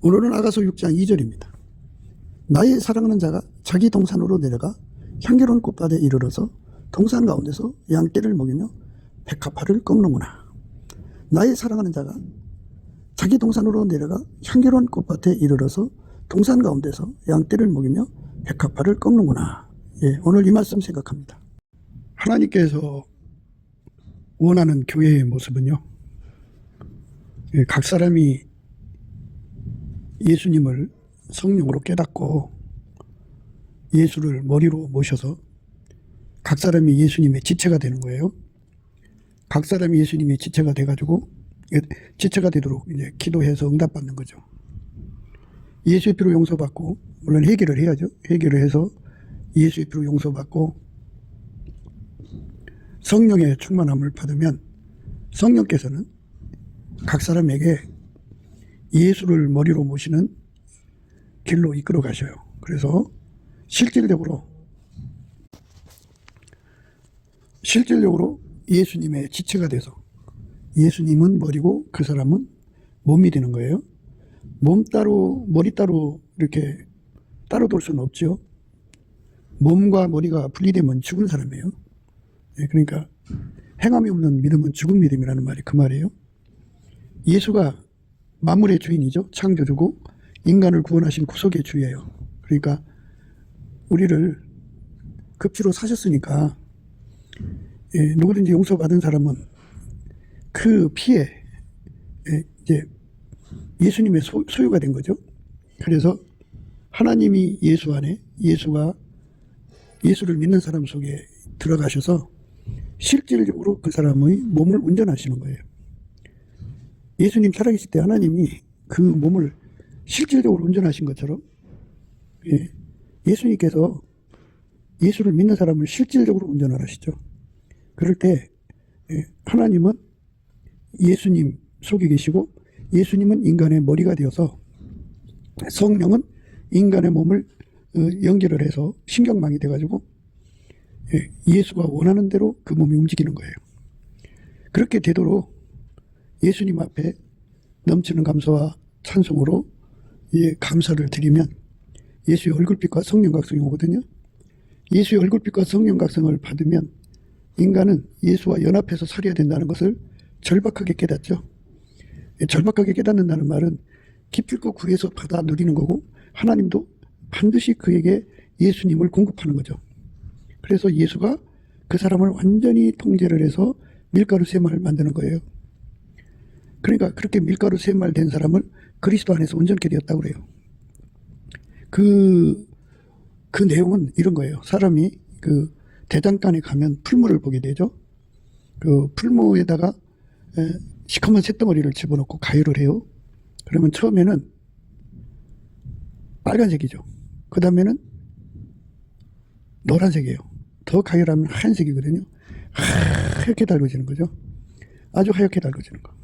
오늘은 아가서 6장 2절입니다. 나의 사랑하는 자가 자기 동산으로 내려가 향기로운 꽃밭에 이르러서 동산 가운데서 양떼를 먹이며 백합화를 꺾는구나. 나의 사랑하는 자가 자기 동산으로 내려가 향기로운 꽃밭에 이르러서 동산 가운데서 양떼를 먹이며 백합화를 꺾는구나. 예, 오늘 이 말씀 생각합니다. 하나님께서 원하는 교회의 모습은요, 예, 각 사람이 예수님을 성령으로 깨닫고 예수를 머리로 모셔서 각 사람이 예수님의 지체가 되는 거예요. 각 사람이 예수님의 지체가 돼가지고 지체가 되도록 이제 기도해서 응답받는 거죠. 예수의 피로 용서받고, 물론 회개를 해야죠. 회개를 해서 예수의 피로 용서받고 성령의 충만함을 받으면 성령께서는 각 사람에게 예수를 머리로 모시는 길로 이끌어 가셔요. 그래서 실질적으로 예수님의 지체가 돼서 예수님은 머리고 그 사람은 몸이 되는 거예요. 몸 따로 머리 따로 이렇게 따로 돌 수는 없죠. 몸과 머리가 분리되면 죽은 사람이에요. 그러니까 행함이 없는 믿음은 죽은 믿음이라는 말이 그 말이에요. 예수가 만물의 주인이죠. 창조주고 인간을 구원하신 구속의 주예요. 그러니까 우리를 그 피로 사셨으니까 누구든지 용서받은 사람은 그 피에 이제 예수님의 소유가 된 거죠. 그래서 하나님이 예수 안에, 예수가 예수를 믿는 사람 속에 들어가셔서 실질적으로 그 사람의 몸을 운전하시는 거예요. 예수님 살아계실 때 하나님이 그 몸을 실질적으로 운전하신 것처럼 예수님께서 예수를 믿는 사람을 실질적으로 운전을 하시죠. 그럴 때 하나님은 예수님 속에 계시고 예수님은 인간의 머리가 되어서 성령은 인간의 몸을 연결을 해서 신경망이 돼가지고 예수가 원하는 대로 그 몸이 움직이는 거예요. 그렇게 되도록 예수님 앞에 넘치는 감사와 찬송으로 감사를 드리면 예수의 얼굴빛과 성령각성이 오거든요. 예수의 얼굴빛과 성령각성을 받으면 인간은 예수와 연합해서 살아야 된다는 것을 절박하게 깨닫죠. 절박하게 깨닫는다는 말은 기필코 구해서 받아 누리는 거고 하나님도 반드시 그에게 예수님을 공급하는 거죠. 그래서 예수가 그 사람을 완전히 통제를 해서 밀가루 쇠말을 만드는 거예요. 그러니까 그렇게 밀가루 쇠말 된 사람을 그리스도 안에서 온전케 되었다고 그래요. 그 내용은 이런 거예요. 사람이 그 대장간에 가면 풀무를 보게 되죠. 그 풀무에다가 시커먼 쇳덩어리를 집어넣고 가열을 해요. 그러면 처음에는 빨간색이죠. 그 다음에는 노란색이에요. 더 가열하면 하얀색이거든요. 하얗게 달궈지는 거죠. 아주 하얗게 달궈지는 거.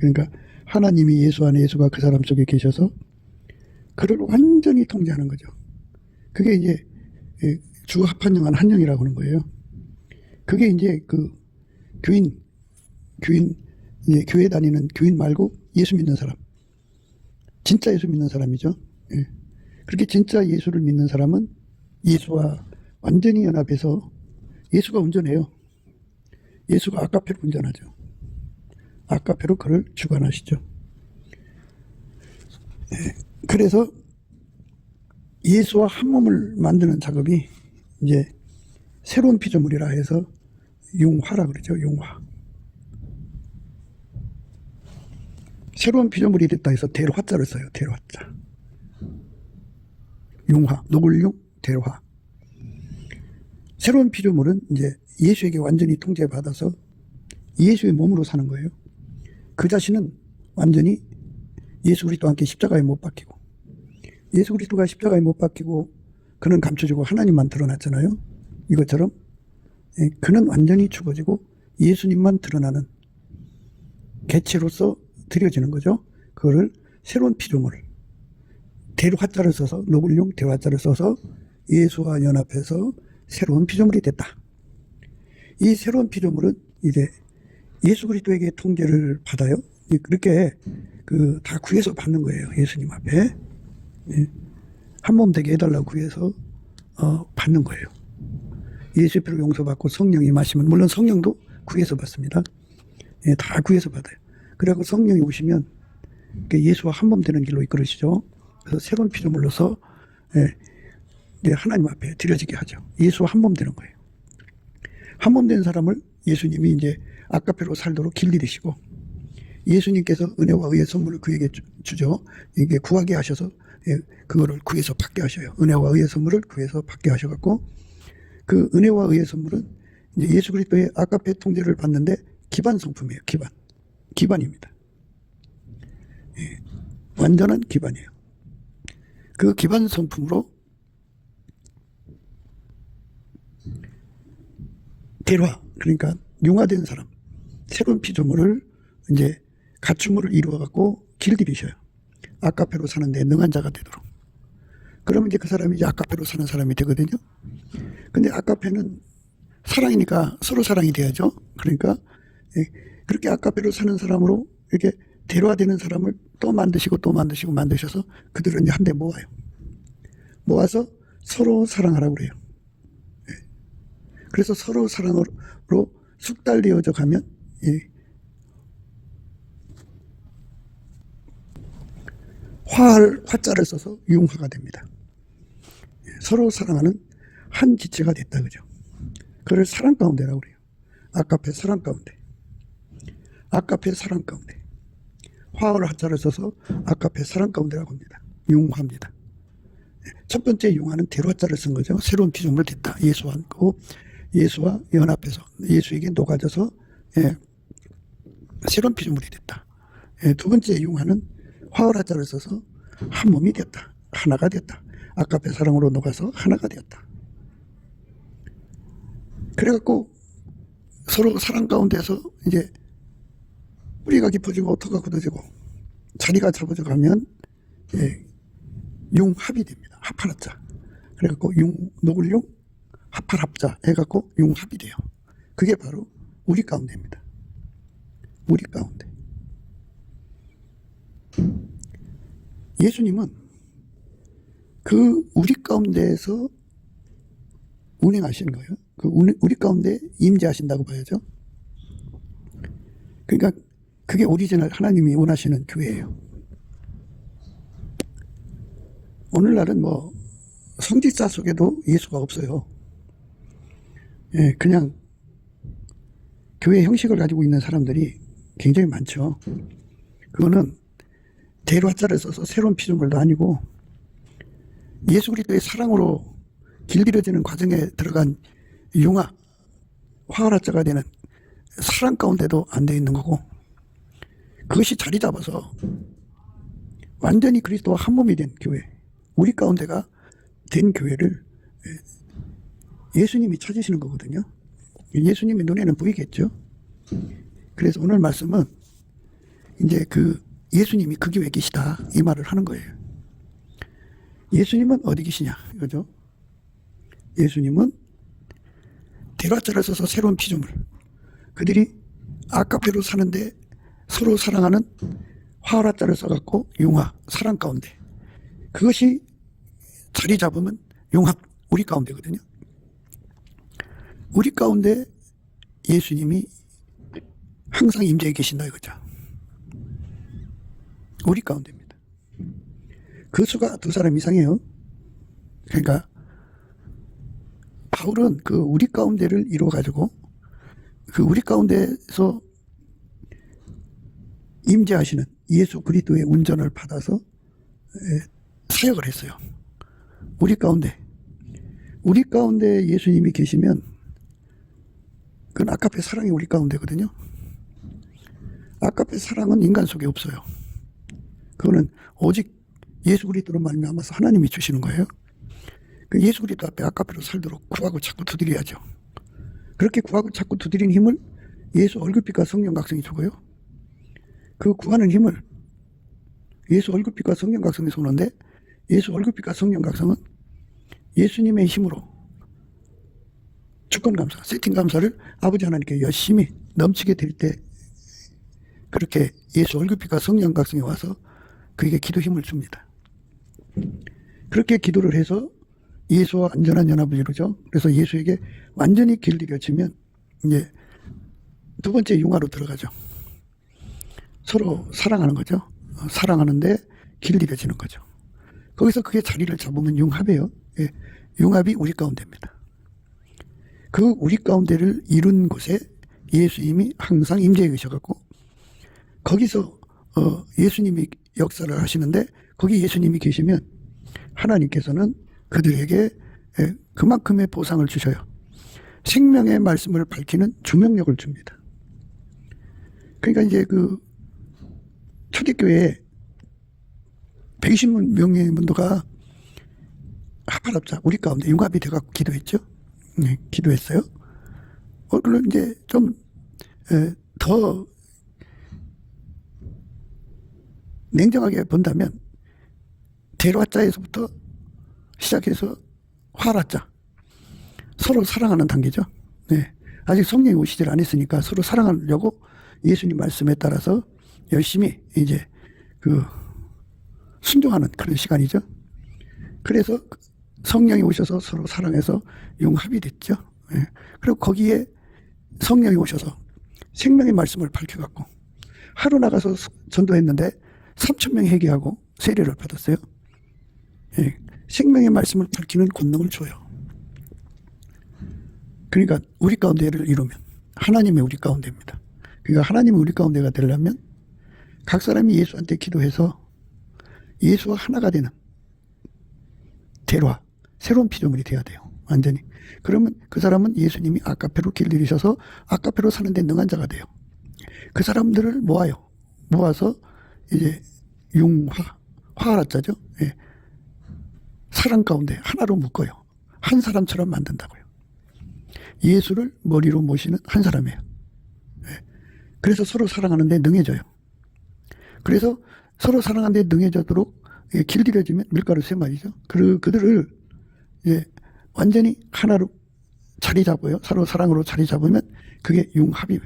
그러니까 하나님이 예수 안에, 예수가 그 사람 속에 계셔서 그를 완전히 통제하는 거죠. 그게 이제 주 합한영한 한영이라고 하는 거예요. 그게 이제 그 교인 교회 다니는 교인 말고 예수 믿는 사람, 진짜 예수 믿는 사람이죠. 그렇게 진짜 예수를 믿는 사람은 예수와 완전히 연합해서 예수가 운전해요. 예수가 아까페로 운전하죠. 아까페로 그를 주관하시죠. 그래서 예수와 한 몸을 만드는 작업이 이제 새로운 피조물이라 해서 융화라 그러죠. 융화. 새로운 피조물이 됐다 해서 대화자를 써요. 대화자. 융화, 녹을융, 대화. 새로운 피조물은 이제 예수에게 완전히 통제받아서 예수의 몸으로 사는 거예요. 그 자신은 완전히 예수 그리스도와 함께 십자가에 못 박히고, 예수 그리스도가 십자가에 못 박히고 그는 감춰지고 하나님만 드러났잖아요. 이것처럼 그는 완전히 죽어지고 예수님만 드러나는 개체로서 드려지는 거죠. 그거를 새로운 피조물, 대화자를 써서, 녹을용 대화자를 써서 예수와 연합해서 새로운 피조물이 됐다. 이 새로운 피조물은 이제 예수 그리스도에게 통제를 받아요. 그렇게 다 구해서 받는 거예요. 예수님 앞에. 예. 한 몸 되게 해달라고 구해서 받는 거예요. 예수의 피로 용서받고 성령이 마시면, 물론 성령도 구해서 받습니다. 예, 다 구해서 받아요. 그래갖고 성령이 오시면 예수와 한 몸 되는 길로 이끌으시죠. 그래서 새로운 피조물로서 하나님 앞에 드려지게 하죠. 예수와 한 몸 되는 거예요. 한 몸 된 사람을 예수님이 이제 아까페로 살도록 길들이시고, 예수님께서 은혜와 의의 선물을 그에게 주죠. 이게 구하게 하셔서 그거를 구해서 받게 하셔요. 은혜와 의의 선물을 구해서 받게 하셔갖고, 그 은혜와 의의 선물은 이제 예수 그리스도의 아까페 통제를 받는데 기반 성품이에요. 기반입니다. 예, 완전한 기반이에요. 그 기반 성품으로 대화, 그러니까 융화된 사람, 새로운 피조물을 이제 갖춤을 이루어갖고 길들이셔요. 아까페로 사는데 능한 자가 되도록. 그러면 이제 그 사람이 이제 아까페로 사는 사람이 되거든요. 근데 아까페는 사랑이니까 서로 사랑이 돼야죠. 그러니까 그렇게 아까페로 사는 사람으로 이렇게 대화되는 사람을 또 만드시고 또 만드셔서 그들을 이제 한데 모아요. 모아서 서로 사랑하라고 그래요. 그래서 서로 사랑으로 숙달되어져 가면 화자를 써서 융화가 됩니다. 서로 사랑하는 한 지체가 됐다, 그죠? 그걸 사랑 가운데라고 그래요. 아까페 사랑 가운데. 아까페 사랑 가운데. 화를 하자를 써서 아까페 사랑 가운데라고 합니다. 융화입니다. 첫 번째 융화는 대로자를 쓴 거죠. 새로운 피조물 됐다. 예수와 연합해서 예수에게 녹아져서 새로운 피조물이 됐다. 두 번째 융화는 화을 하자를 써서 한 몸이 됐다. 하나가 됐다. 아까페 사랑으로 녹아서 하나가 되었다. 그래갖고 서로 사랑 가운데서 이제 뿌리가 깊어지고 어터가 굳어지고 자리가 잡아져 가면 융합이 됩니다. 합할합자. 그래갖고 녹을 융, 합할합자 해갖고 융합이 돼요. 그게 바로 우리 가운데입니다. 우리 가운데. 예수님은 그 우리 가운데에서 운행하시는 거예요. 그 우리 가운데 임재하신다고 봐야죠. 그러니까 그게 오리지널 하나님이 원하시는 교회예요. 오늘날은 뭐 성직자 속에도 예수가 없어요. 그냥 교회 형식을 가지고 있는 사람들이 굉장히 많죠. 그거는 대로자를 써서 새로운 피조물도 아니고 예수 그리스도의 사랑으로 길들여지는 과정에 들어간 융화, 화합자가 되는 사랑 가운데도 안 돼 있는 거고, 그것이 자리 잡아서 완전히 그리스도와 한 몸이 된 교회, 우리 가운데가 된 교회를 예수님이 찾으시는 거거든요. 예수님의 눈에는 보이겠죠. 그래서 오늘 말씀은 이제 예수님이 그 교회에 계시다 이 말을 하는 거예요. 예수님은 어디 계시냐 이거죠. 예수님은 대화자를 써서 새로운 피조물, 그들이 아까페로 사는데 서로 사랑하는 화라자를 써갖고 융화, 사랑 가운데, 그것이 자리 잡으면 융합, 우리 가운데거든요. 우리 가운데 예수님이 항상 임재해 계신다 이거죠. 우리 가운데입니다. 그 수가 두 사람 이상이에요. 그러니까 바울은 그 우리 가운데를 이루어가지고 그 우리 가운데서 임재하시는 예수 그리스도의 운전을 받아서 사역을 했어요. 우리 가운데 예수님이 계시면 그건 아까페 사랑이 우리 가운데거든요. 아까페 사랑은 인간 속에 없어요. 그거는 오직 예수 그리스도로 말미암아서 하나님이 주시는 거예요. 그 예수 그리스도 앞에 아까페로 살도록 구하고 자꾸 두드려야죠. 그렇게 구하고 자꾸 두드리는 힘을 예수 얼굴빛과 성령 각성이 주고요. 그 구하는 힘을 예수 얼굴빛과 성령 각성이 쏘는데, 예수 얼굴빛과 성령 각성은 예수님의 힘으로 주권 감사, 세팅 감사를 아버지 하나님께 열심히 넘치게 될 때 그렇게 예수 얼굴빛과 성령 각성에 와서 그에게 기도 힘을 줍니다. 그렇게 기도를 해서 예수와 완전한 연합을 이루죠. 그래서 예수에게 완전히 길들여지면 이제 두 번째 융화로 들어가죠. 서로 사랑하는 거죠. 사랑하는데 길들여지는 거죠. 거기서 그게 자리를 잡으면 융합이에요. 예, 융합이 우리 가운데입니다. 그 우리 가운데를 이룬 곳에 예수님이 항상 임재해 계셔갖고 거기서 예수님이 역사를 하시는데 거기 예수님이 계시면 하나님께서는 그들에게 그만큼의 보상을 주셔요. 생명의 말씀을 밝히는 주명력을 줍니다. 그러니까 이제 그 초대교회에 120명의 문도가 하나답자 우리 가운데 융합이 돼갖고 기도했죠. 네, 기도했어요. 그럼 이제 좀 더 냉정하게 본다면 대화자에서부터 시작해서 화라자 서로 사랑하는 단계죠. 네, 아직 성령이 오시질 않았으니까 서로 사랑하려고 예수님 말씀에 따라서 열심히 이제 그 순종하는 그런 시간이죠. 그래서 성령이 오셔서 서로 사랑해서 융합이 됐죠. 예. 그리고 거기에 성령이 오셔서 생명의 말씀을 밝혀갖고 하루 나가서 전도했는데 3,000명이 회개하고 세례를 받았어요. 예. 생명의 말씀을 밝히는 권능을 줘요. 그러니까 우리 가운데를 이루면 하나님의 우리 가운데입니다. 그러니까 하나님의 우리 가운데가 되려면 각 사람이 예수한테 기도해서 예수와 하나가 되는 대화, 새로운 피조물이 돼야 돼요. 완전히. 그러면 그 사람은 예수님이 아까페로 길들이셔서 아까페로 사는 데 능한 자가 돼요. 그 사람들을 모아요. 모아서 이제 화라자죠. 예. 사랑 가운데 하나로 묶어요. 한 사람처럼 만든다고요. 예수를 머리로 모시는 한 사람이에요. 예. 그래서 서로 사랑하는 데 능해져요. 그래서 서로 사랑하는 데 능해지도록 길들여지면 밀가루 세 마리죠. 그들을 이제 완전히 하나로 자리 잡아요. 서로 사랑으로 자리 잡으면 그게 융합이에요.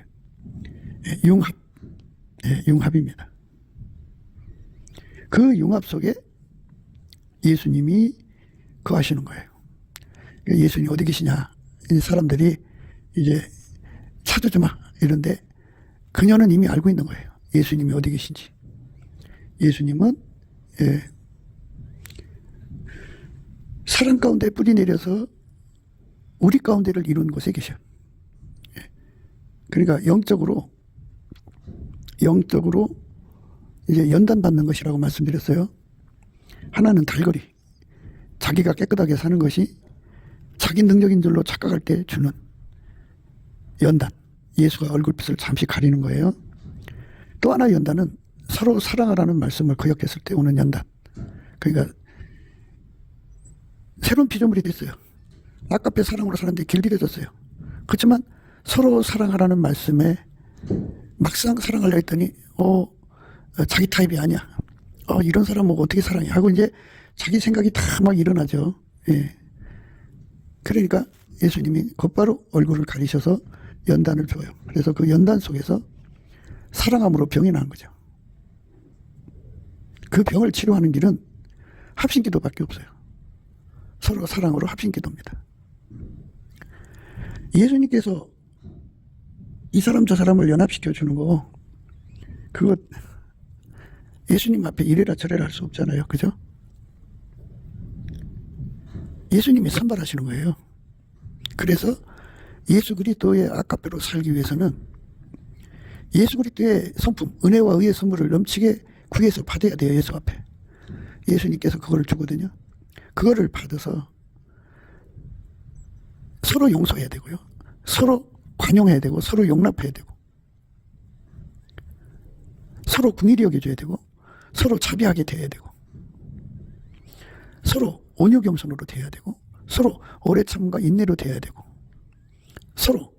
융합입니다. 그 융합 속에 예수님이 거하시는 거예요. 예수님 어디 계시냐? 사람들이 이제 찾아주마 이런데 그녀는 이미 알고 있는 거예요. 예수님이 어디 계신지. 예수님은 사랑 가운데 뿌리 내려서 우리 가운데를 이룬 곳에 계셔. 그러니까 영적으로 이제 연단받는 것이라고 말씀드렸어요. 하나는 달거리, 자기가 깨끗하게 사는 것이 자기 능력인 줄로 착각할 때 주는 연단, 예수가 얼굴빛을 잠시 가리는 거예요. 또 하나 연단은 서로 사랑하라는 말씀을 거역했을 때 오는 연단. 그러니까 새로운 피조물이 됐어요. 아까페 사랑으로 사는데 길들여졌어요. 그렇지만 서로 사랑하라는 말씀에 막상 사랑하려 했더니 자기 타입이 아니야. 이런 사람은 어떻게 사랑해 하고 이제 자기 생각이 다 막 일어나죠. 예. 그러니까 예수님이 곧바로 얼굴을 가리셔서 연단을 줘요. 그래서 그 연단 속에서 사랑함으로 병이 나는 거죠. 그 병을 치료하는 길은 합심기도밖에 없어요. 서로 사랑으로 합심기도입니다. 예수님께서 이 사람 저 사람을 연합시켜 주는 거 그거 예수님 앞에 이래라 저래라 할 수 없잖아요. 그죠? 예수님이 선발하시는 거예요. 그래서 예수 그리스도의 아까페로 살기 위해서는 예수 그리스도의 성품, 은혜와 의의 선물을 넘치게 구해서 받아야 돼요. 예수 앞에. 예수님께서 그거를 주거든요. 그거를 받아서 서로 용서해야 되고요. 서로 관용해야 되고 서로 용납해야 되고 서로 긍휼히 여겨줘야 되고 서로 자비하게 대해야 되고 서로 온유경선으로 대해야 되고 서로 오래 참음과 인내로 대해야 되고 서로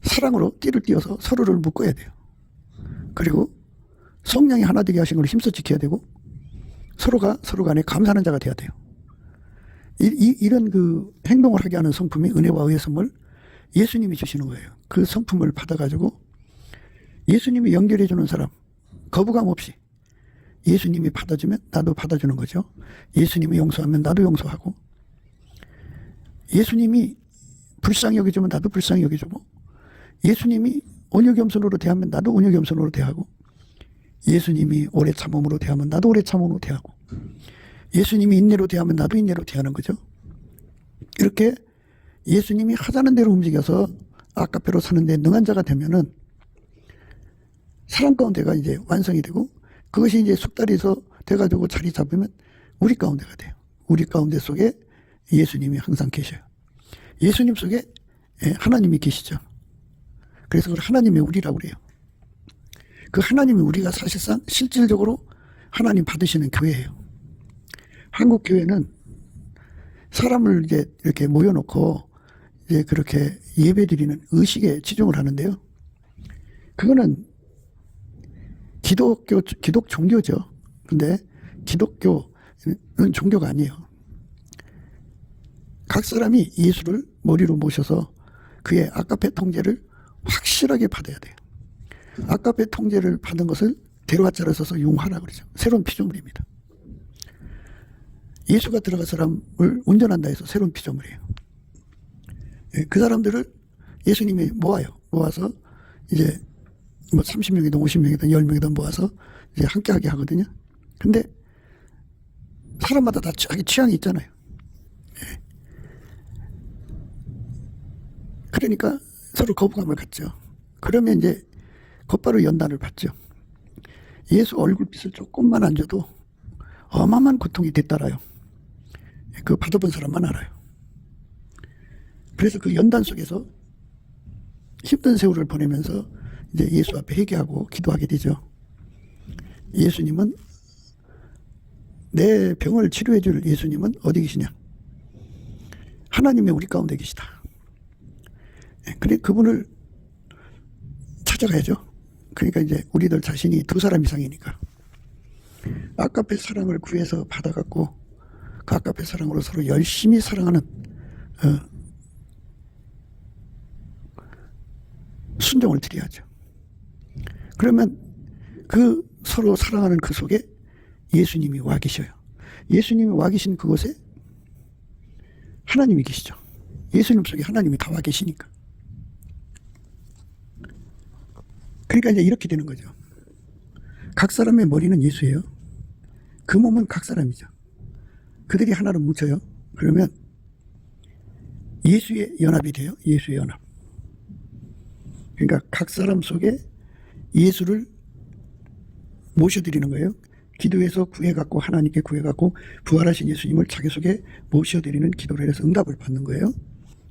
사랑으로 띠를 띄어서 서로를 묶어야 돼요. 그리고 성령이 하나 되게 하신 걸 힘써 지켜야 되고 서로가 서로 간에 감사하는 자가 돼야 돼요. 이런 그 행동을 하게 하는 성품이 은혜와 의의 선물 예수님이 주시는 거예요. 그 성품을 받아가지고 예수님이 연결해 주는 사람, 거부감 없이 예수님이 받아주면 나도 받아주는 거죠. 예수님이 용서하면 나도 용서하고, 예수님이 불쌍히 여겨주면 나도 불쌍히 여겨주고, 예수님이 온유겸손으로 대하면 나도 온유겸손으로 대하고, 예수님이 오래 참음으로 대하면 나도 오래 참음으로 대하고, 예수님이 인내로 대하면 나도 인내로 대하는 거죠. 이렇게 예수님이 하자는 대로 움직여서 아까페로 사는데 능한 자가 되면은 사람 가운데가 이제 완성이 되고, 그것이 이제 숙달해서 돼가지고 자리 잡으면 우리 가운데가 돼요. 우리 가운데 속에 예수님이 항상 계셔요. 예수님 속에 하나님이 계시죠. 그래서 그걸 하나님의 우리라고 그래요. 그 하나님의 우리가 사실상 실질적으로 하나님 받으시는 교회예요. 한국 교회는 사람을 이제 이렇게 모여놓고 이제 그렇게 예배드리는 의식에 치중을 하는데요. 그거는 기독 종교죠. 근데 기독교는 종교가 아니에요. 각 사람이 예수를 머리로 모셔서 그의 아까페 통제를 확실하게 받아야 돼요. 아까페 통제를 받은 것을 대로화자를 써서 융화라 그러죠. 새로운 피조물입니다. 예수가 들어간 사람을 운전한다 해서 새로운 피조물이에요. 그 사람들을 예수님이 모아서 이제 뭐 30명이든 50명이든 10명이든 모아서 이제 함께하게 하거든요. 근데 사람마다 다 자기 취향이 있잖아요. 그러니까 서로 거부감을 갖죠. 그러면 이제 곧바로 연단을 받죠. 예수 얼굴빛을 조금만 안 줘도 어마어마한 고통이 뒤따라요. 그 받아본 사람만 알아요. 그래서 그 연단 속에서 힘든 세월을 보내면서 이제 예수 앞에 회개하고 기도하게 되죠. 예수님은, 내 병을 치료해 줄 예수님은 어디 계시냐? 하나님의 우리 가운데 계시다. 그래, 그분을 찾아가야죠. 그러니까 이제 우리들 자신이 두 사람 이상이니까 아까페 사랑을 구해서 받아갖고 그 아까페 사랑으로 서로 열심히 사랑하는 순종을 드려야죠. 그러면 그 서로 사랑하는 그 속에 예수님이 와 계셔요. 예수님이 와 계신 그곳에 하나님이 계시죠. 예수님 속에 하나님이 다 와 계시니까. 그러니까 이제 이렇게 되는 거죠. 각 사람의 머리는 예수예요. 그 몸은 각 사람이죠. 그들이 하나로 뭉쳐요. 그러면 예수의 연합이 돼요. 예수의 연합. 그러니까 각 사람 속에 예수를 모셔드리는 거예요. 기도해서 구해갖고 하나님께 구해갖고 부활하신 예수님을 자기 속에 모셔드리는 기도를 해서 응답을 받는 거예요.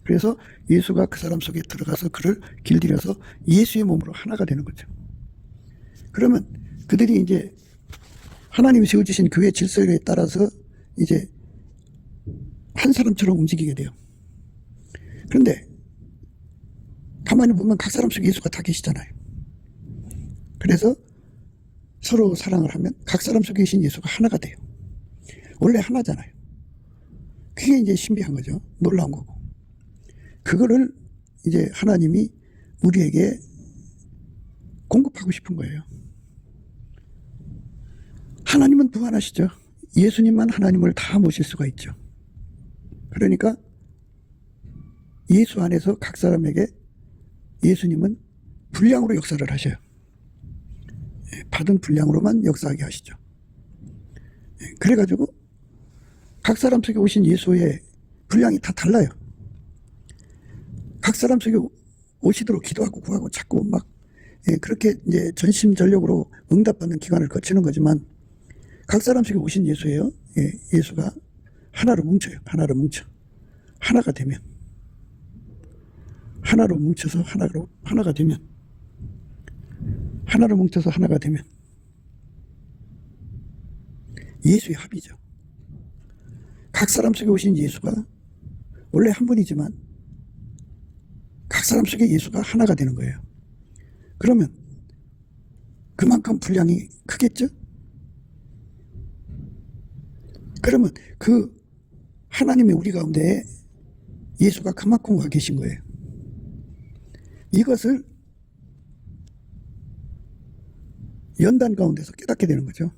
그래서 예수가 그 사람 속에 들어가서 그를 길들여서 예수의 몸으로 하나가 되는 거죠. 그러면 그들이 이제 하나님이 세워주신 교회 질서에 따라서 이제 한 사람처럼 움직이게 돼요. 그런데 가만히 보면 각 사람 속에 예수가 다 계시잖아요. 그래서 서로 사랑을 하면 각 사람 속에 계신 예수가 하나가 돼요. 원래 하나잖아요. 그게 이제 신비한 거죠. 놀라운 거고. 그거를 이제 하나님이 우리에게 공급하고 싶은 거예요. 하나님은 무한하시죠. 예수님만 하나님을 다 모실 수가 있죠. 그러니까 예수 안에서 각 사람에게 예수님은 분량으로 역사를 하셔요. 받은 분량으로만 역사하게 하시죠. 그래가지고 각 사람 속에 오신 예수의 분량이 다 달라요. 각 사람 속에 오시도록 기도하고 구하고 자꾸 막 그렇게 이제 전심전력으로 응답받는 기간을 거치는 거지만 각 사람 속에 오신 예수예요. 예수가 하나로 뭉쳐요. 하나로 뭉쳐. 하나가 되면, 하나로 뭉쳐서 하나가 되면, 하나로 뭉쳐서 하나가 되면 예수의 합이죠. 각 사람 속에 오신 예수가 원래 한 분이지만 각 사람 속에 예수가 하나가 되는 거예요. 그러면 그만큼 분량이 크겠죠? 그러면 그 하나님의 우리 가운데 예수가 그만큼 와 계신 거예요. 이것을 연단 가운데서 깨닫게 되는 거죠.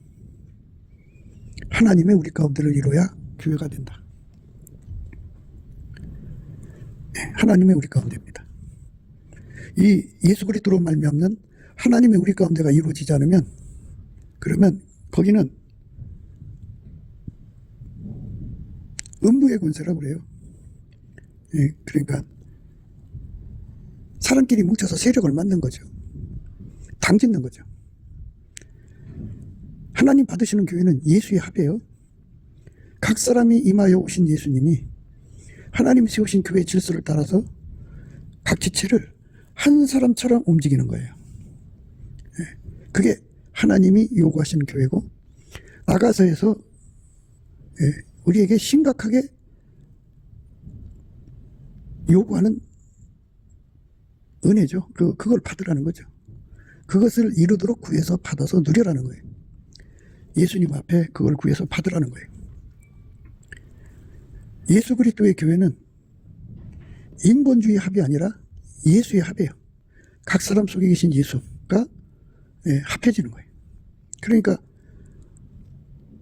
하나님의 우리 가운데를 이루어야 교회가 된다. 하나님의 우리 가운데입니다. 이 예수 그리스도로 말미암는 하나님의 우리 가운데가 이루어지지 않으면, 그러면 거기는 음부의 권세라고 그래요. 그러니까 사람끼리 뭉쳐서 세력을 만든 거죠. 당짓는 거죠. 하나님 받으시는 교회는 예수의 합이에요. 각 사람이 임하여 오신 예수님이 하나님 세우신 교회의 질서를 따라서 각 지체를 한 사람처럼 움직이는 거예요. 그게 하나님이 요구하시는 교회고, 아가서에서 우리에게 심각하게 요구하는 은혜죠. 그걸 받으라는 거죠. 그것을 이루도록 구해서 받아서 누려라는 거예요. 예수님 앞에 그걸 구해서 받으라는 거예요. 예수 그리스도의 교회는 인본주의 합이 아니라 예수의 합이에요. 각 사람 속에 계신 예수가 합해지는 거예요. 그러니까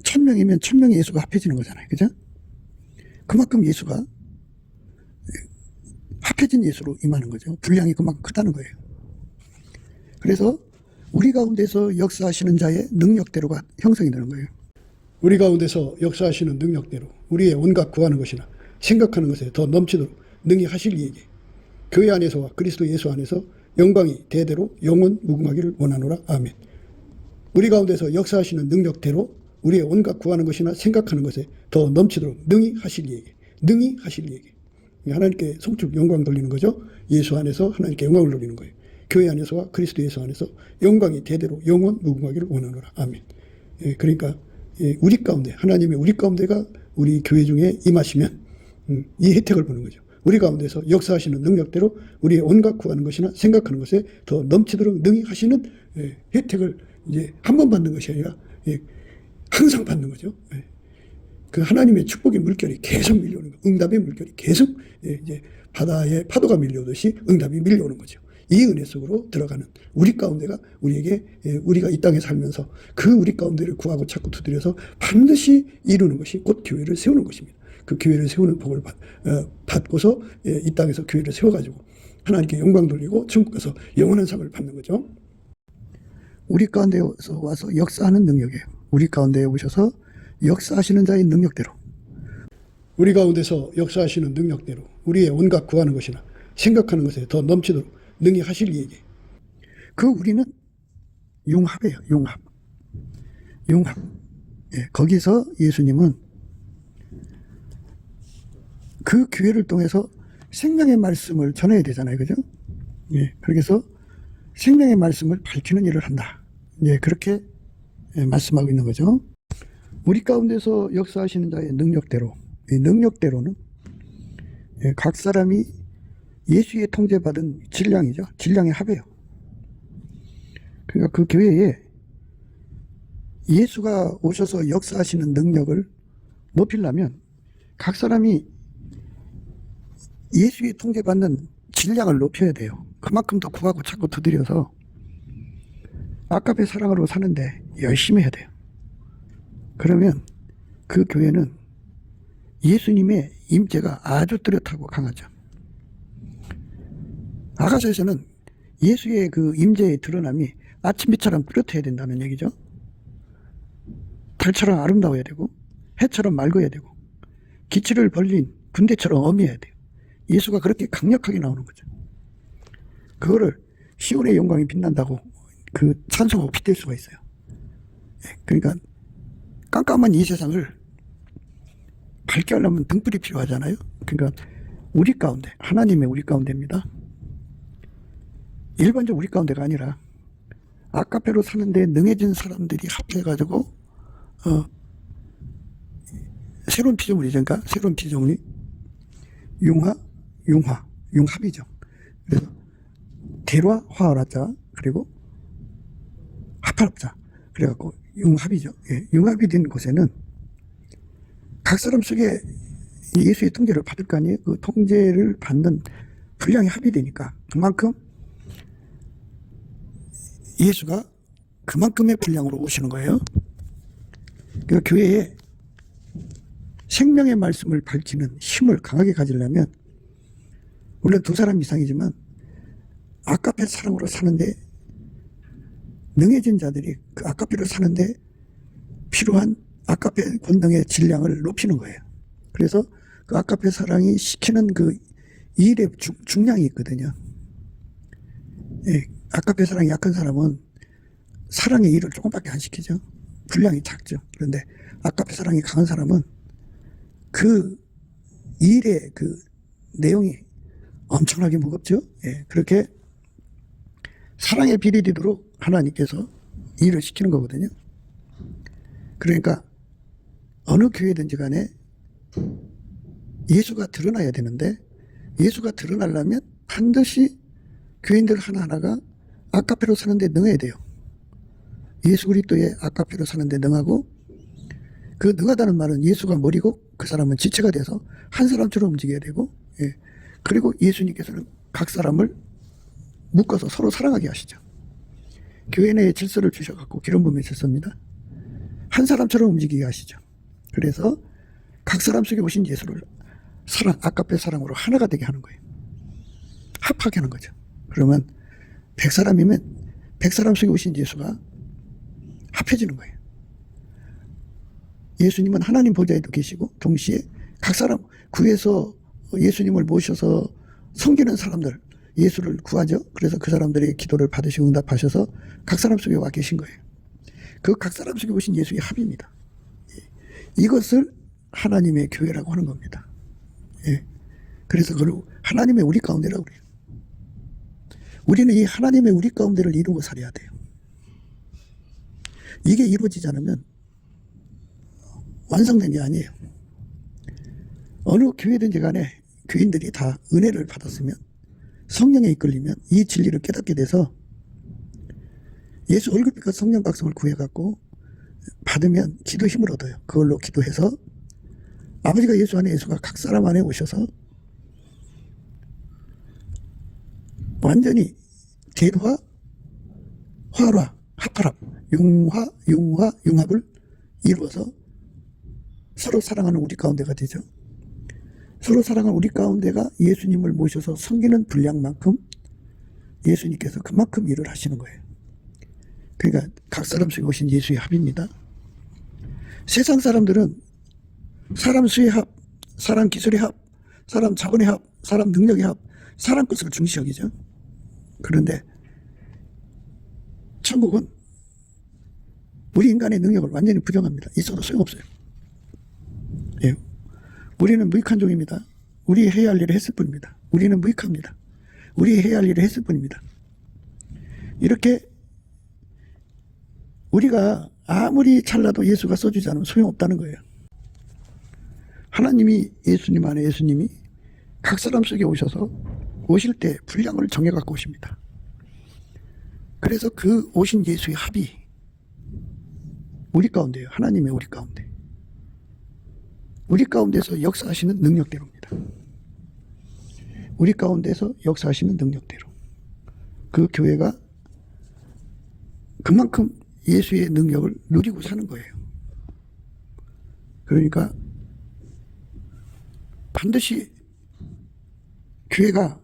1000명이면 1000명의 예수가 합해지는 거잖아요. 그죠? 그만큼 예수가 합해진 예수로 임하는 거죠. 분량이 그만큼 크다는 거예요. 그래서 우리 가운데서 역사하시는 자의 능력대로가 형성이 되는 거예요. 우리 가운데서 역사하시는 능력대로 우리의 온갖 구하는 것이나 생각하는 것에 더 넘치도록 능히 하실 이에게 교회 안에서와 그리스도 예수 안에서 영광이 대대로 영원 무궁하기를 원하노라. 아멘. 우리 가운데서 역사하시는 능력대로 우리의 온갖 구하는 것이나 생각하는 것에 더 넘치도록 능히 하실 이에게, 능히 하실 이에게. 하나님께 송축 영광 돌리는 거죠. 예수 안에서 하나님께 영광을 돌리는 거예요. 교회 안에서와 그리스도 예수 안에서 영광이 대대로 영원 무궁하기를 원하노라. 아멘. 그러니까 우리 가운데, 하나님의 우리 가운데가 우리 교회 중에 임하시면 이 혜택을 보는 거죠. 우리 가운데서 역사하시는 능력대로 우리의 온갖 구하는 것이나 생각하는 것에 더 넘치도록 능히 하시는 혜택을 이제 한 번 받는 것이 아니라 항상 받는 거죠. 그 하나님의 축복의 물결이 계속 밀려오는 거, 응답의 물결이 계속 이제 바다에 파도가 밀려오듯이 응답이 밀려오는 거죠. 이 은혜 속으로 들어가는 우리 가운데가 우리에게, 우리가 이 땅에 살면서 그 우리 가운데를 구하고 찾고 두드려서 반드시 이루는 것이 곧 교회를 세우는 것입니다. 그 교회를 세우는 복을 받고서 이 땅에서 교회를 세워가지고 하나님께 영광 돌리고 천국 가서 영원한 상을 받는 거죠. 우리 가운데서 와서 역사하는 능력이에요. 우리 가운데에 오셔서 역사하시는 자의 능력대로, 우리 가운데서 역사하시는 능력대로 우리의 온갖 구하는 것이나 생각하는 것에 더 넘치도록 능히 하실 이에게. 그 우리는 융합이에요. 융합. 거기서 예수님은 그 교회를 통해서 생명의 말씀을 전해야 되잖아요. 그죠? 그래서 생명의 말씀을 밝히는 일을 한다. 그렇게 말씀하고 있는 거죠. 우리 가운데서 역사하시는 자의 능력대로, 이 능력대로는 각 사람이 예수의 통제받은 질량이죠. 질량의 합이에요. 그러니까 그 교회에 예수가 오셔서 역사하시는 능력을 높이려면 각 사람이 예수의 통제받는 질량을 높여야 돼요. 그만큼 더 구하고 찾고 두드려서 아까의 사랑으로 사는데 열심히 해야 돼요. 그러면 그 교회는 예수님의 임재가 아주 뚜렷하고 강하죠. 아가서에서는 예수의 그 임재의 드러남이 아침빛처럼 뚜렷해야 된다는 얘기죠. 달처럼 아름다워야 되고 해처럼 맑아야 되고 기치를 벌린 군대처럼 엄해야 돼요. 예수가 그렇게 강력하게 나오는 거죠. 그거를 시온의 영광이 빛난다고 그 찬송하고 빗댈 수가 있어요. 그러니까 깜깜한 이 세상을 밝게 하려면 등불이 필요하잖아요. 그러니까 우리 가운데, 하나님의 우리 가운데입니다. 일반적 우리 가운데가 아니라 아카페로 사는데 능해진 사람들이 합해가지고 새로운 피조물이죠. 그러니까 새로운 피조물이 융합이죠. 그래서 대화 화합자 그리고 합합자 그래갖고 융합이죠. 융합이 된 곳에는 각 사람 속에 예수의 통제를 받을 거 아니에요. 그 통제를 받는 분량이 합이 되니까 그만큼 예수가 그만큼의 분량으로 오시는 거예요. 그 교회에 생명의 말씀을 밝히는 힘을 강하게 가지려면, 물론 두 사람 이상이지만 아카페 사랑으로 사는데 능해진 자들이 그 아카페를 사는데 필요한 아카페 권능의 질량을 높이는 거예요. 그래서 그 아카페 사랑이 시키는 그 일의 중량이 있거든요. 예, 아카페 사랑이 약한 사람은 사랑의 일을 조금밖에 안 시키죠. 분량이 작죠. 그런데 아카페 사랑이 강한 사람은 그 일의 그 내용이 엄청나게 무겁죠. 예, 그렇게 사랑의 비례 되도록 하나님께서 일을 시키는 거거든요. 그러니까 어느 교회든지 간에 예수가 드러나야 되는데, 예수가 드러나려면 반드시 교인들 하나하나가 아카페로 사는데 능해야 돼요. 예수 그리스도의 아카페로 사는데 능하고, 그 능하다는 말은 예수가 머리고 그 사람은 지체가 돼서 한 사람처럼 움직여야 되고, 예. 그리고 예수님께서는 각 사람을 묶어서 서로 사랑하게 하시죠. 교회 내에 질서를 주셔갖고, 기름 부음의 질서입니다. 한 사람처럼 움직이게 하시죠. 그래서 각 사람 속에 오신 예수를 사랑, 아카페 사랑으로 하나가 되게 하는 거예요. 합하게 하는 거죠. 그러면 100사람이면 100사람 속에 오신 예수가 합해지는 거예요. 예수님은 하나님 보좌에도 계시고, 동시에 각 사람 구해서 예수님을 모셔서 섬기는 사람들, 예수를 구하죠. 그래서 그 사람들의 기도를 받으시고 응답하셔서 각 사람 속에 와 계신 거예요. 그 각 사람 속에 오신 예수의 합입니다. 이것을 하나님의 교회라고 하는 겁니다. 예. 그래서 그걸 하나님의 우리 가운데라고 그래요. 우리는 이 하나님의 우리 가운데를 이루고 살아야 돼요. 이게 이루어지지 않으면 완성된 게 아니에요. 어느 교회든지 간에 교인들이 다 은혜를 받았으면, 성령에 이끌리면 이 진리를 깨닫게 돼서 예수 얼굴빛과 성령 각성을 구해갖고 받으면 기도 힘을 얻어요. 그걸로 기도해서 아버지가 예수 안에, 예수가 각 사람 안에 오셔서 완전히 대화, 화라, 합합, 융화, 융합을 이루어서 서로 사랑하는 우리 가운데가 되죠. 서로 사랑하는 우리 가운데가 예수님을 모셔서 섬기는 분량만큼 예수님께서 그만큼 일을 하시는 거예요. 그러니까 각 사람 속에 오신 예수의 합입니다. 세상 사람들은 사람 수의 합, 사람 기술의 합, 사람 자본의 합, 사람 능력의 합, 사람 것을 중시 여기죠. 그런데 천국은 우리 인간의 능력을 완전히 부정합니다. 있어도 소용없어요. 예. 우리는 무익한 종입니다. 우리 해야 할 일을 했을 뿐입니다. 우리는 무익합니다. 우리 해야 할 일을 했을 뿐입니다. 이렇게 우리가 아무리 잘나도 예수가 써주지 않으면 소용없다는 거예요. 하나님이, 예수님 안에 예수님이 각 사람 속에 오셔서 오실 때 분량을 정해갖고 오십니다. 그래서 그 오신 예수의 합이 우리 가운데예요. 하나님의 우리 가운데. 우리 가운데서 역사하시는 능력대로입니다. 우리 가운데서 역사하시는 능력대로. 그 교회가 그만큼 예수의 능력을 누리고 사는 거예요. 그러니까 반드시 교회가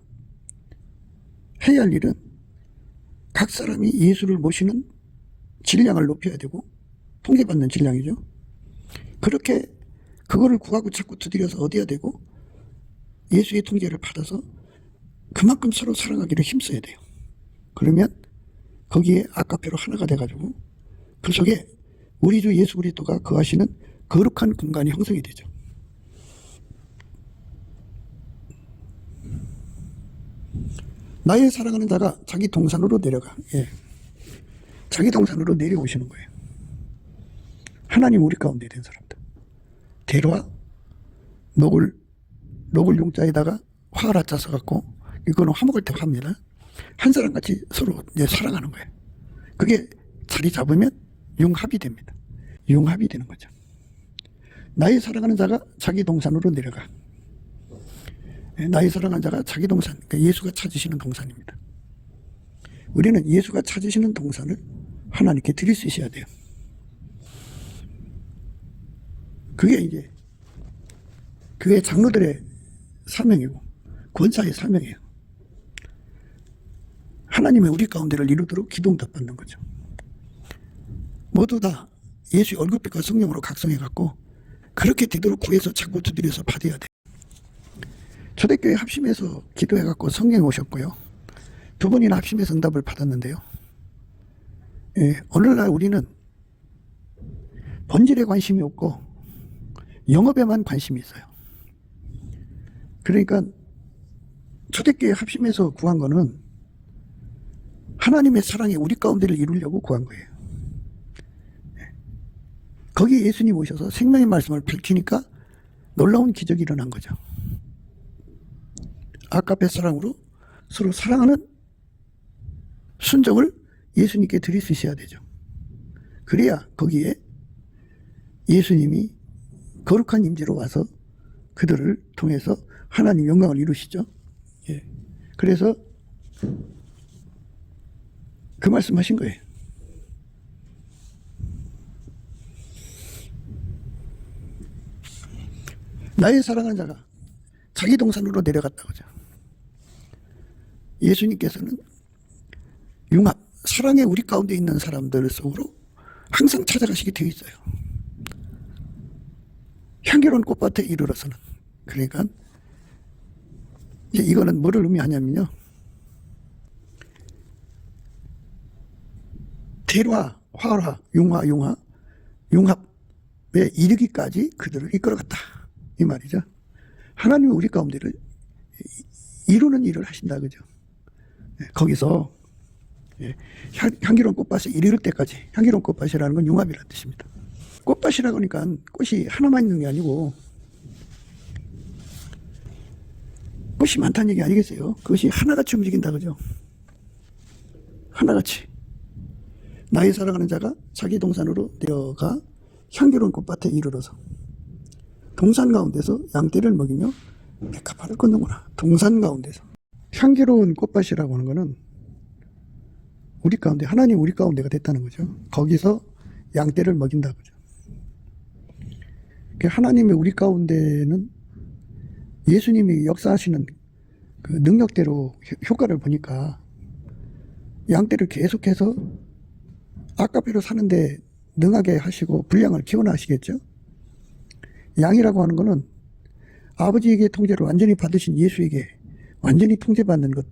해야 할 일은 각 사람이 예수를 모시는 질량을 높여야 되고, 통제받는 질량이죠. 그렇게 그거를 구하고 찾고 두드려서 얻어야 되고, 예수의 통제를 받아서 그만큼 서로 사랑하기를 힘써야 돼요. 그러면 거기에 아카페로 하나가 돼가지고 그 속에 우리 주 예수 그리스도가 거하시는 거룩한 공간이 형성이 되죠. 나의 사랑하는 자가 자기 동산으로 내려가. 예. 자기 동산으로 내려오시는 거예요. 하나님 우리 가운데 된 사람들. 대로와 녹을 용자에다가 화를 짜서 갖고, 이거는 화목을 때 합니다. 한 사람 같이 서로 이제 사랑하는 거예요. 그게 자리 잡으면 융합이 됩니다. 융합이 되는 거죠. 나의 사랑하는 자가 자기 동산으로 내려가. 나의 사랑하는 자가 자기 동산, 그러니까 예수가 찾으시는 동산입니다. 우리는 예수가 찾으시는 동산을 하나님께 드릴 수 있어야 돼요. 그게 이제 교회 장로들의 사명이고 권사의 사명이에요. 하나님의 우리 가운데를 이루도록 기도응답 받는 거죠. 모두 다 예수의 얼굴빛과 성령으로 각성해갖고 그렇게 되도록 구해서 자꾸 두드려서 받아야 돼. 초대교회 합심해서 기도해갖고 성령이 오셨고요. 2번이나 합심해서 응답을 받았는데요. 예, 오늘날 우리는 본질에 관심이 없고 영업에만 관심이 있어요. 그러니까 초대교회 합심해서 구한 거는 하나님의 사랑이 우리 가운데를 이루려고 구한 거예요. 거기에 예수님 오셔서 생명의 말씀을 밝히니까 놀라운 기적이 일어난 거죠. 아까의 사랑으로 서로 사랑하는 순종을 예수님께 드릴 수 있어야 되죠. 그래야 거기에 예수님이 거룩한 임재로 와서 그들을 통해서 하나님 영광을 이루시죠. 예. 그래서 그 말씀하신 거예요. 나의 사랑하는 자가 자기 동산으로 내려갔다고죠. 예수님께서는 융합, 사랑의 우리 가운데 있는 사람들 속으로 항상 찾아가시게 되어 있어요. 향기로운 꽃밭에 이르러서는. 그러니까 이제 이거는 뭐를 의미하냐면요. 대화, 화화, 융화, 융합에 이르기까지 그들을 이끌어갔다. 이 말이죠. 하나님이 우리 가운데를 이루는 일을 하신다. 그죠? 거기서 향기로운 꽃밭에 이르를 때까지, 향기로운 꽃밭이라는 건 융합이라는 뜻입니다. 꽃밭이라고 하니까 꽃이 하나만 있는 게 아니고 꽃이 많다는 얘기 아니겠어요? 그것이 하나같이 움직인다. 그죠? 하나같이. 나의 사랑하는 자가 자기 동산으로 내려가 향기로운 꽃밭에 이르러서 동산 가운데서 양떼를 먹이며 백합화를 끊는구나. 동산 가운데서. 향기로운 꽃밭이라고 하는 거는 우리 가운데, 하나님 우리 가운데가 됐다는 거죠. 거기서 양떼를 먹인다. 그죠. 하나님의 우리 가운데는 예수님이 역사하시는 그 능력대로 효과를 보니까 양떼를 계속해서 아까배로 사는데 능하게 하시고 분량을 키워나시겠죠. 양이라고 하는 것은 아버지에게 통제를 완전히 받으신 예수에게 완전히 통제받는 것,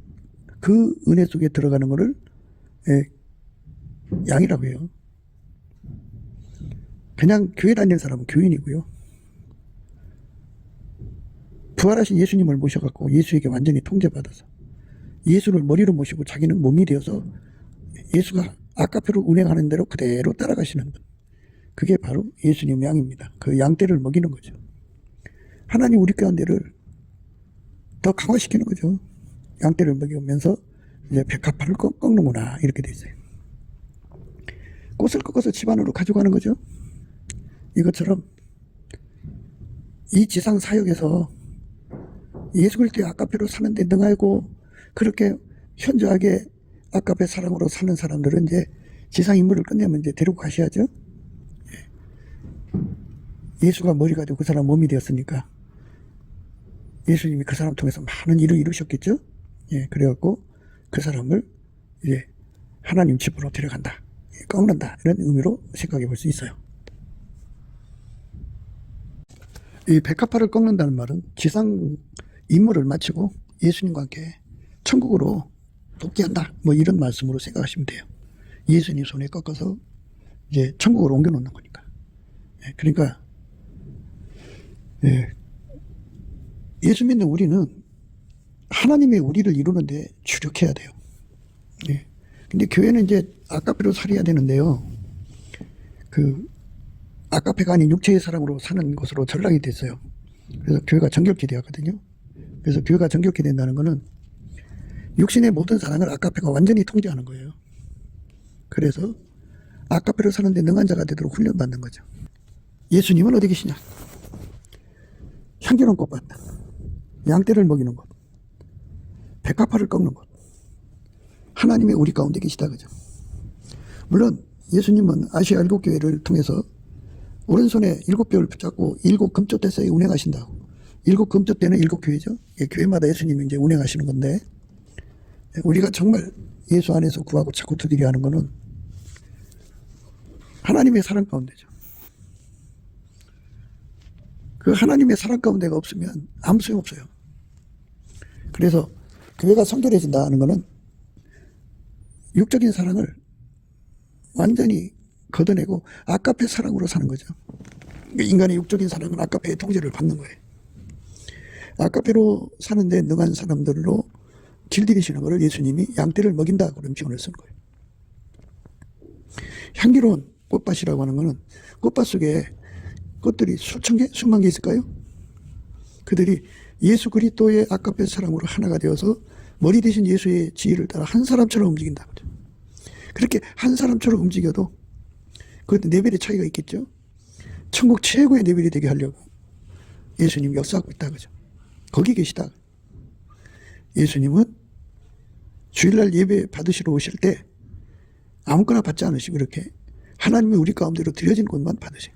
그 은혜 속에 들어가는 것을 양이라고 해요. 그냥 교회 다니는 사람은 교인이고요. 부활하신 예수님을 모셔갖고 예수에게 완전히 통제받아서 예수를 머리로 모시고 자기는 몸이 되어서 예수가 아까표로 운행하는 대로 그대로 따라가시는 분. 그게 바로 예수님 양입니다. 그 양떼를 먹이는 거죠. 하나님 우리 가운데를 더 강화시키는 거죠. 양떼를 먹이면서 이제 백합화를 꺾는구나. 이렇게 돼 있어요. 꽃을 꺾어서 집 안으로 가져가는 거죠. 이것처럼 이 지상 사역에서 예수 그리스도의 아까표로 사는데 능하고 그렇게 현저하게 아까의 사랑으로 사는 사람들은 이제 지상 임무를 끝내면 이제 데리고 가셔야죠. 예수가 머리가 되고 그 사람 몸이 되었으니까 예수님이 그 사람 통해서 많은 일을 이루셨겠죠. 예, 그래갖고 그 사람을 이제 하나님 집으로 데려간다, 꺾는다, 이런 의미로 생각해 볼 수 있어요. 이 백합화를 꺾는다는 말은 지상 임무를 마치고 예수님과 함께 천국으로 복귀한다, 뭐 이런 말씀으로 생각하시면 돼요. 예수님 손에 꺾어서 이제 천국으로 옮겨 놓는 거니까. 예, 그러니까 예수 믿는 우리는 하나님의 우리를 이루는데 주력해야 돼요. 예. 근데 교회는 이제 아까페로 살아야 되는데요. 그 아까페가 아닌 육체의 사랑으로 사는 것으로 전락이 됐어요. 그래서 교회가 정결케 되었거든요. 그래서 교회가 정결케 된다는 것은 육신의 모든 사랑을 아까페가 완전히 통제하는 거예요. 그래서 아까페로 사는데 능한 자가 되도록 훈련받는 거죠. 예수님은 어디 계시냐? 향기로운 꽃밭, 양떼를 먹이는 곳, 백합화를 꺾는 곳, 하나님의 우리 가운데 계시다. 그죠? 물론 예수님은 아시아 7교회를 통해서 오른손에 7뼈를 붙잡고 7금조대사에 운행하신다고. 7금조대는 7교회죠. 교회마다 예수님이 이제 운행하시는 건데, 우리가 정말 예수 안에서 구하고 찾고 두드려 하는 것은 하나님의 사랑 가운데죠. 그 하나님의 사랑 가운데가 없으면 아무 소용 없어요. 그래서 교회가 성결해진다 하는 것은 육적인 사랑을 완전히 걷어내고 아까페 사랑으로 사는 거죠. 인간의 육적인 사랑은 아까페의 통제를 받는 거예요. 아까페로 사는데 능한 사람들로 길들이시는 것을 예수님이 양떼를 먹인다 그런 표현을 쓰는 거예요. 향기로운 꽃밭이라고 하는 것은 꽃밭 속에 꽃들이 수천 개, 수만 개 있을까요? 그들이 예수 그리스도의 아까페 사랑으로 하나가 되어서 머리 대신 예수의 지혜를 따라 한 사람처럼 움직인다. 그렇게 한 사람처럼 움직여도 그것도 레벨의 차이가 있겠죠. 천국 최고의 레벨이 되게 하려고 예수님이 역사하고 있다 그죠. 거기 계시다. 예수님은 주일날 예배 받으시러 오실 때 아무거나 받지 않으시고 이렇게 하나님이 우리 가운데로 드려진 것만 받으세요.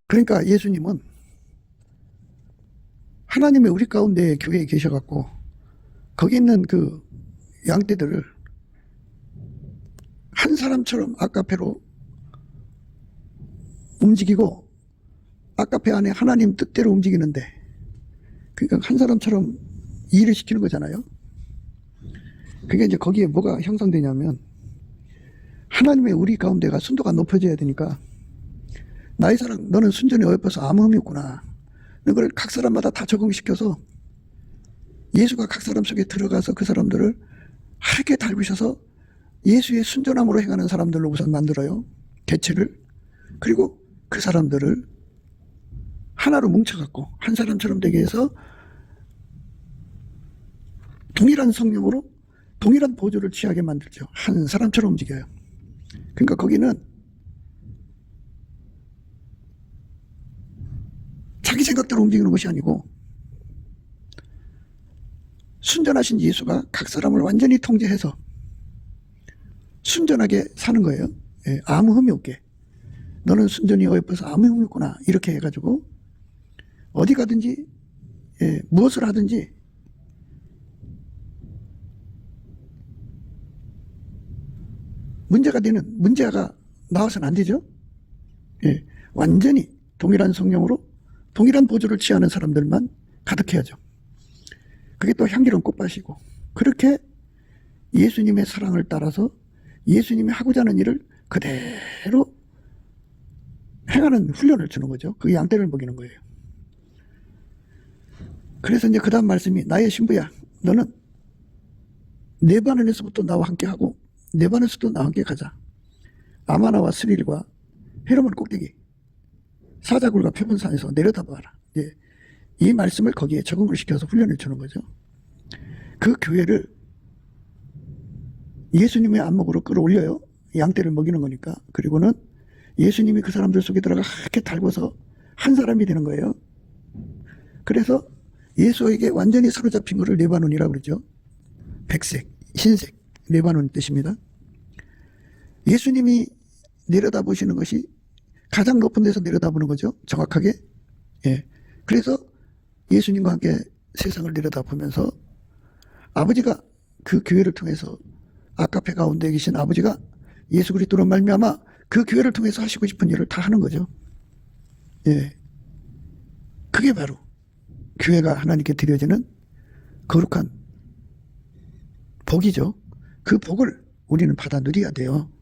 그러니까 예수님은 하나님의 우리 가운데 교회에 계셔갖고 거기 있는 그 양떼들을 한 사람처럼 아까페로 움직이고 아까페 안에 하나님 뜻대로 움직이는데, 그러니까 한 사람처럼 일을 시키는 거잖아요. 그게 이제 거기에 뭐가 형성되냐면 하나님의 우리 가운데가 순도가 높아져야 되니까 나의 사랑 너는 순전히 어여뻐서 아무 의미 없구나. 그걸 각 사람마다 다 적응시켜서 예수가 각 사람 속에 들어가서 그 사람들을 하얗게 달구셔서 예수의 순전함으로 행하는 사람들로 우선 만들어요. 개체를. 그리고 그 사람들을 하나로 뭉쳐갖고 한 사람처럼 되게 해서 동일한 성령으로 동일한 보조를 취하게 만들죠. 한 사람처럼 움직여요. 그러니까 거기는 자기 생각대로 움직이는 것이 아니고 순전하신 예수가 각 사람을 완전히 통제해서 순전하게 사는 거예요. 예, 아무 흠이 없게. 너는 순전히 어여뻐서 아무 흠이 없구나. 이렇게 해가지고 어디 가든지 무엇을 하든지 문제가 나와서는 안 되죠. 예, 완전히 동일한 성령으로 동일한 보조를 취하는 사람들만 가득해야죠. 그게 또 향기로운 꽃밭이고, 그렇게 예수님의 사랑을 따라서 예수님이 하고자 하는 일을 그대로 행하는 훈련을 주는 거죠. 그게 양떼를 먹이는 거예요. 그래서 이제 그 다음 말씀이 나의 신부야, 너는 내 반에서부터 나와 함께 하고 내 반에서도 나와 함께 가자. 아마나와 스릴과 헤르몬 꼭대기 사자굴과 표본산에서 내려다봐라. 예, 이 말씀을 거기에 적응을 시켜서 훈련을 주는 거죠. 그 교회를 예수님의 안목으로 끌어올려요. 양떼를 먹이는 거니까. 그리고는 예수님이 그 사람들 속에 들어가 이렇게 달궈서 한 사람이 되는 거예요. 그래서 예수에게 완전히 사로잡힌 것을 레바논이라고 그러죠. 백색, 흰색, 레바논 뜻입니다. 예수님이 내려다보시는 것이 가장 높은 데서 내려다보는 거죠. 정확하게. 예. 그래서 예수님과 함께 세상을 내려다보면서 아버지가 그 교회를 통해서 아까페 가운데 계신 아버지가 예수 그리스도로 말미암아 그 교회를 통해서 하시고 싶은 일을 다 하는 거죠. 예. 그게 바로 교회가 하나님께 드려지는 거룩한 복이죠. 그 복을 우리는 받아 누려야 돼요.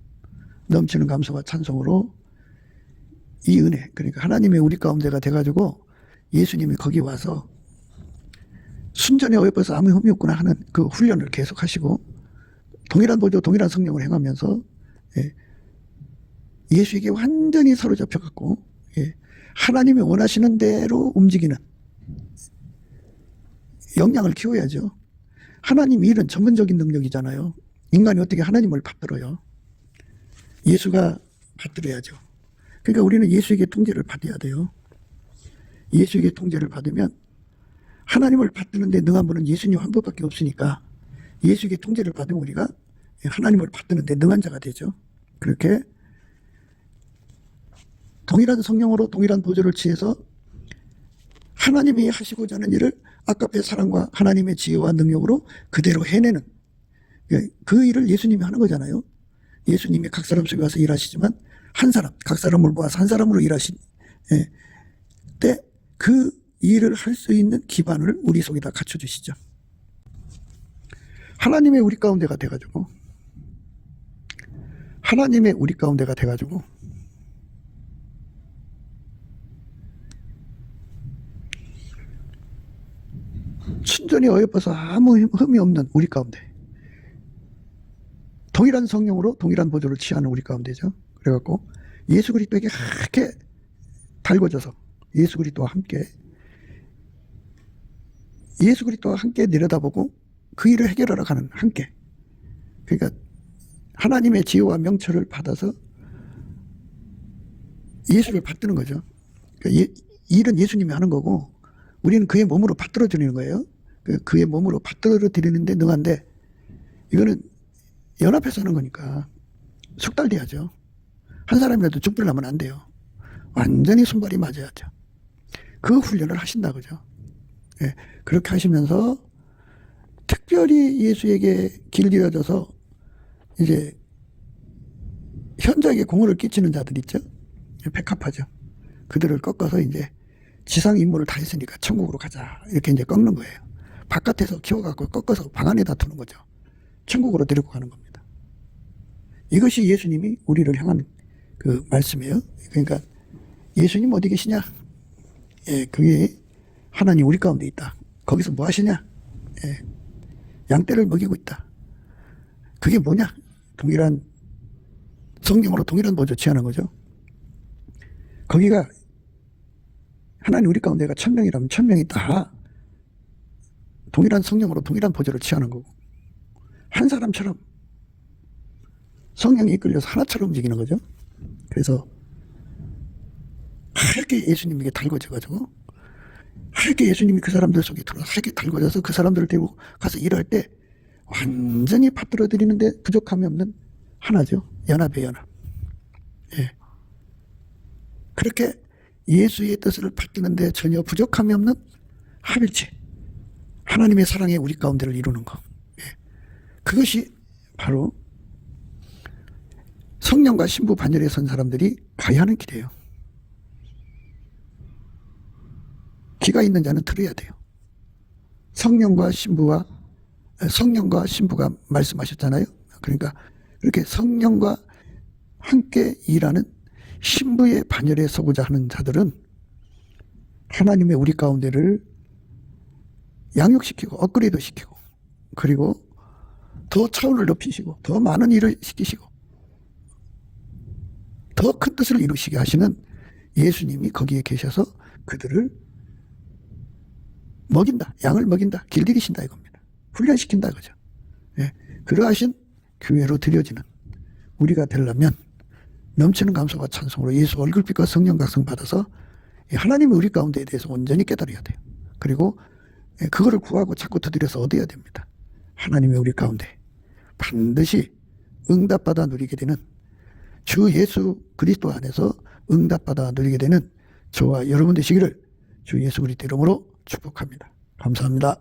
넘치는 감사와 찬송으로 이 은혜, 그러니까 하나님의 우리 가운데가 돼가지고 예수님이 거기 와서 순전히 어여뻐서 아무 흠이 없구나 하는 그 훈련을 계속 하시고 동일한 보조, 동일한 성령을 행하면서 예수에게 완전히 사로잡혀갖고 하나님이 원하시는 대로 움직이는 역량을 키워야죠. 하나님 일은 전문적인 능력이잖아요. 인간이 어떻게 하나님을 받들어요? 예수가 받들어야죠. 그러니까 우리는 예수에게 통제를 받아야 돼요. 예수에게 통제를 받으면 하나님을 받드는데 능한 분은 예수님 한 분밖에 없으니까 예수에게 통제를 받으면 우리가 하나님을 받드는데 능한 자가 되죠. 그렇게 동일한 성령으로 동일한 보좌를 취해서 하나님이 하시고자 하는 일을 아까의 사랑과 하나님의 지혜와 능력으로 그대로 해내는 그 일을 예수님이 하는 거잖아요. 예수님이 각 사람 속에 와서 일하시지만 한 사람, 각 사람을 모아서 한 사람으로 일하신 때 그 일을 할 수 있는 기반을 우리 속에다 갖춰주시죠. 하나님의 우리 가운데가 돼가지고 하나님의 우리 가운데가 돼가지고 순전히 어여뻐서 아무 흠이 없는 우리 가운데 동일한 성령으로 동일한 보조를 취하는 우리 가운데죠. 그래갖고 예수 그리스도에게 함께 달궈져서 예수 그리스도와 함께 내려다보고 그 일을 해결하러 가는 함께. 그러니까 하나님의 지혜와 명철을 받아서 예수를 받드는 거죠. 그러니까 일은 예수님이 하는 거고 우리는 그의 몸으로 받들어 드리는 거예요. 그의 몸으로 받들어 드리는데 능한데 이거는 연합해서 하는 거니까 숙달돼야죠. 한 사람이라도 죽불 나면 안 돼요. 완전히 손발이 맞아야죠. 그 훈련을 하신다 그죠. 예, 그렇게 하시면서 특별히 예수에게 길들여져서 이제 현저하게 공허를 끼치는 자들 있죠. 백합하죠. 그들을 꺾어서 이제 지상 임무를 다 했으니까 천국으로 가자 이렇게 이제 꺾는 거예요. 바깥에서 키워갖고 꺾어서 방 안에다 두는 거죠. 천국으로 데리고 가는 겁니다. 이것이 예수님이 우리를 향한 그 말씀이에요. 그러니까 예수님 어디 계시냐? 예, 그게 하나님 우리 가운데 있다. 거기서 뭐 하시냐? 예, 양떼를 먹이고 있다. 그게 뭐냐? 동일한 성령으로 동일한 보좌 취하는 거죠. 거기가 하나님 우리 가운데가 1000명이라면 1000명이 다 동일한 성령으로 동일한 보좌를 취하는 거고 한 사람처럼 성령이 이끌려서 하나처럼 움직이는 거죠. 그래서 하얗게 예수님에게 달궈져가지고 하얗게 예수님이 그 사람들 속에 들어서 하얗게 달궈져서 그 사람들을 데리고 가서 일할 때 완전히 받들어 드리는데 부족함이 없는 하나죠. 연합의 연합. 예. 그렇게 예수의 뜻을 받드는데 전혀 부족함이 없는 합일체. 하나님의 사랑에 우리 가운데를 이루는 것. 예. 그것이 바로 성령과 신부 반열에 선 사람들이 가야 하는 길이에요. 귀가 있는 자는 들어야 돼요. 성령과 신부가 말씀하셨잖아요. 그러니까 이렇게 성령과 함께 일하는 신부의 반열에 서고자 하는 자들은 하나님의 우리 가운데를 양육시키고 업그레이드 시키고 그리고 더 차원을 높이시고 더 많은 일을 시키시고 더 큰 뜻을 이루시게 하시는 예수님이 거기에 계셔서 그들을 먹인다. 양을 먹인다. 길들이신다 이겁니다. 훈련시킨다 이거죠. 예. 그러하신 교회로 드려지는 우리가 되려면 넘치는 감사와 찬송으로 예수 얼굴빛과 성령 각성 받아서 하나님이 우리 가운데에 대해서 온전히 깨달아야 돼요. 그리고 그거를 구하고 자꾸 두드려서 얻어야 됩니다. 하나님이 우리 가운데 반드시 응답받아 누리게 되는 주 예수 그리스도 안에서 응답받아 누리게 되는 저와 여러분 되시기를 주 예수 그리스도 이름으로 축복합니다. 감사합니다.